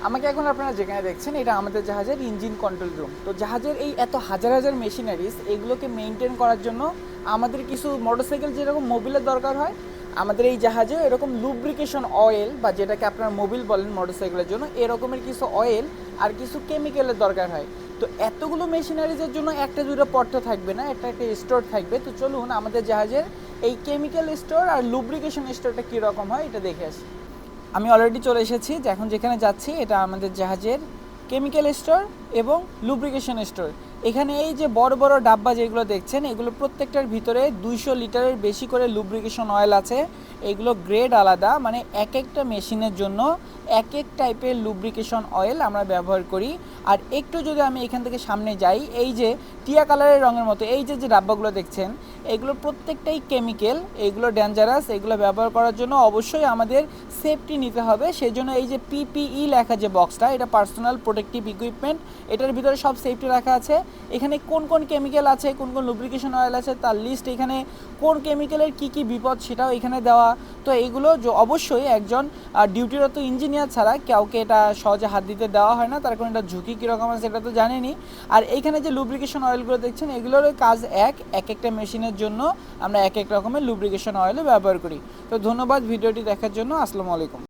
আমাকে এখন আপনারা যেখানে দেখছেন এটা আমাদের জাহাজের ইঞ্জিন কন্ট্রোল রুম। তো জাহাজের এই এত হাজার হাজার মেশিনারিজ এগুলোকে মেনটেন করার জন্য আমাদের কিছু মোটরসাইকেল যেরকম মোবিলের দরকার হয়, আমাদের এই জাহাজেও এরকম লুব্রিকেশন অয়েল বা যেটাকে আপনারা মোবিল বলেন মোটরসাইকেলের জন্য, এরকমের কিছু অয়েল আর কিছু কেমিক্যালের দরকার হয়। তো এতগুলো মেশিনারিজের জন্য একটা দুটো পথ তো থাকবে না, একটা একটা স্টোর থাকবে। তো চলুন আমাদের জাহাজের এই কেমিক্যাল স্টোর আর লুব্রিকেশন স্টোরটা কীরকম হয় এটা দেখে আসি। আমি অলরেডি চলে এসেছি, যে এখন যেখানে যাচ্ছি এটা আমাদের জাহাজের কেমিক্যাল স্টোর এবং লুব্রিকেশন স্টোর। এখানে এই যে বড় বড় ডাব্বা যেগুলো দেখছেন, এগুলো প্রত্যেকটার ভিতরে 200 লিটারের বেশি করে লুব্রিকেশন অয়েল আছে। এগুলো গ্রেড আলাদা, মানে এক একটা মেশিনের জন্য এক এক টাইপের লুব্রিকেশন অয়েল আমরা ব্যবহার করি। আর একটু যদি আমি এখান থেকে সামনে যাই, এই যে টিয়া কালারের রঙের মতো এই যে যে ডাব্বাগুলো দেখছেন, এগুলো প্রত্যেকটাই কেমিক্যাল, এগুলো ডেঞ্জারাস। এগুলো ব্যবহার করার জন্য অবশ্যই আমাদের সেফটি নিতে হবে। সেই জন্য এই যে পিপিই লেখা যে বক্সটা, এটা পার্সোনাল প্রোটেক্টিভ ইকুইপমেন্ট, এটার ভিতরে সব সেফটি রাখা আছে। এখানে কোন কোন কেমিক্যাল আছে, কোন কোন লুব্রিকেশন অয়েল আছে তার লিস্ট, এখানে কোন কেমিক্যালের কি কি বিপদ সেটাও এখানে দেওয়া। তো এইগুলো অবশ্যই একজন ডিউটিরত ইঞ্জিনিয়ার ছাড়া কাউকে এটা সহজে হাত দিতে দেওয়া হয় না, তার কারণ এটা ঝুঁকি কীরকম আছে সেটা তো জানেনি। আর এইখানে যে লুব্রিকেশন অয়েলগুলো দেখছেন, এগুলোর কাজ এক একটা মেশিনের জন্য আমরা এক এক রকমের লুব্রিকেশন অয়েলও ব্যবহার করি। তো ধন্যবাদ ভিডিওটি দেখার জন্য। আসসালামু আলাইকুম।